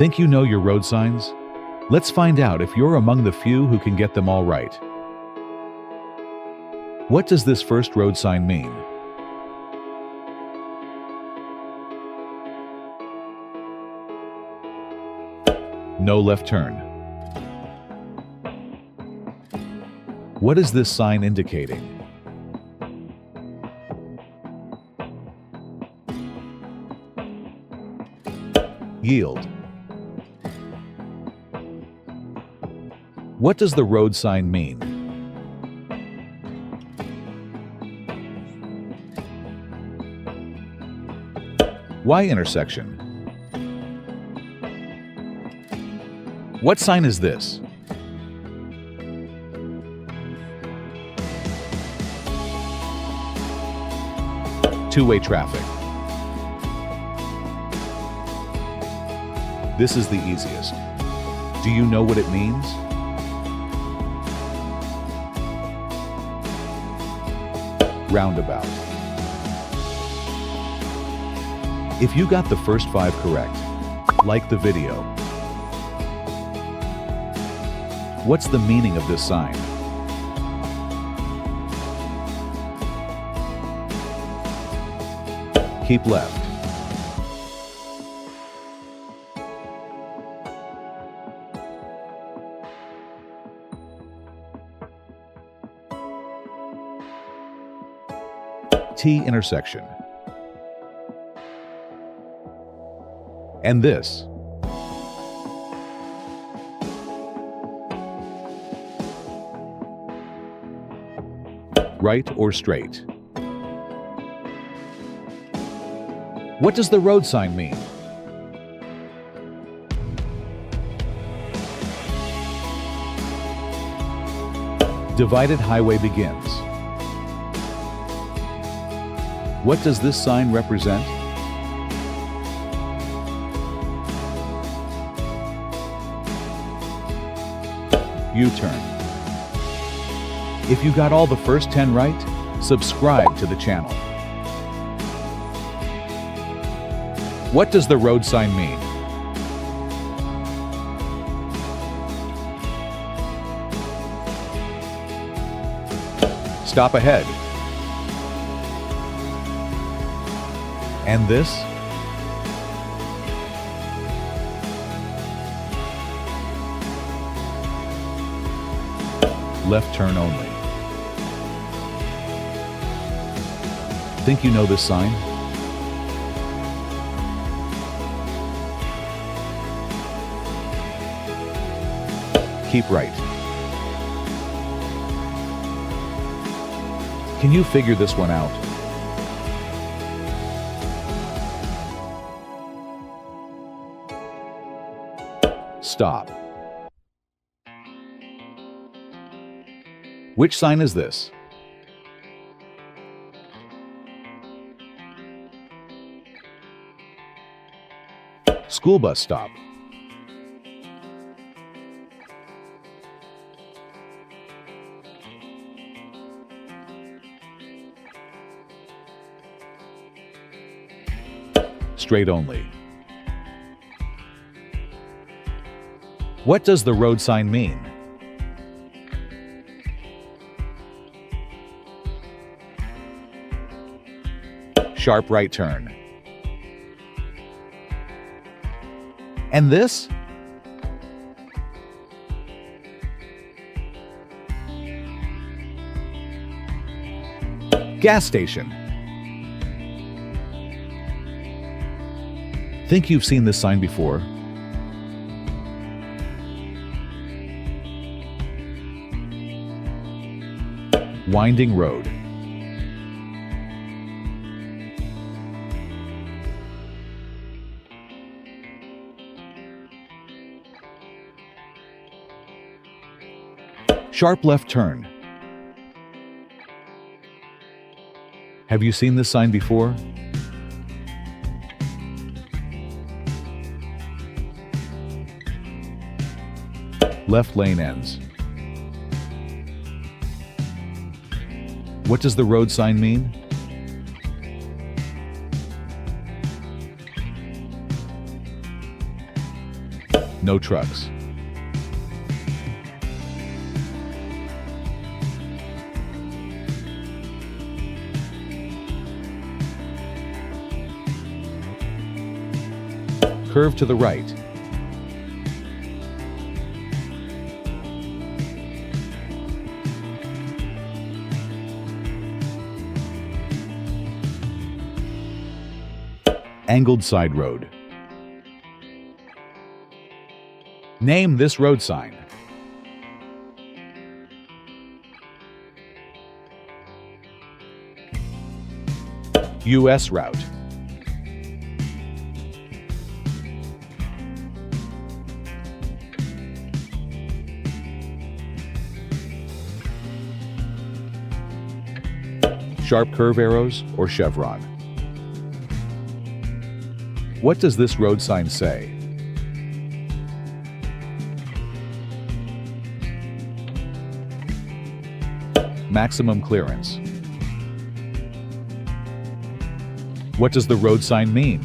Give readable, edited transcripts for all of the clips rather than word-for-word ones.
Think you know your road signs? Let's find out if you're among the few who can get them all right. What does this first road sign mean? No left turn. What is this sign indicating? Yield. What does the road sign mean? Y intersection. What sign is this? Two-way traffic. This is the easiest. Do you know what it means? Roundabout. If you got the first 5 correct, like the video. What's the meaning of this sign? Keep left. T intersection. And this. Right or straight? What does the road sign mean? Divided highway begins. What does this sign represent? U-turn. If you got all the first 10 right, subscribe to the channel. What does the road sign mean? Stop ahead. And this? Left turn only. Think you know this sign? Keep right. Can you figure this one out? Stop. Which sign is this? School bus stop. Straight only. What does the road sign mean? Sharp right turn. And this? Gas station. Think you've seen this sign before? Winding road. Sharp left turn. Have you seen this sign before? Left lane ends. What does the road sign mean? No trucks. Curve to the right. Angled side road. Name this road sign. US route. Sharp curve arrows or chevron. What does this road sign say? Maximum clearance. What does the road sign mean?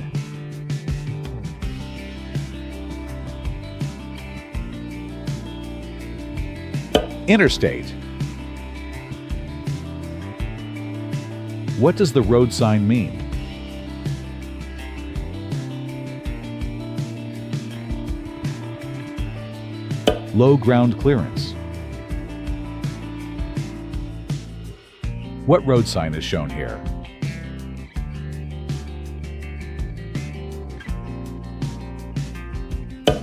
Interstate. What does the road sign mean? Low ground clearance. What road sign is shown here?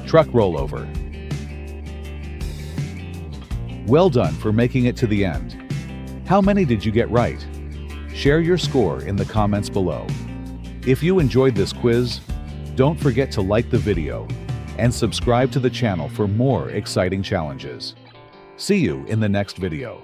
Truck rollover. Well done for making it to the end. How many did you get right? Share your score in the comments below. If you enjoyed this quiz, don't forget to like the video and subscribe to the channel for more exciting challenges. See you in the next video.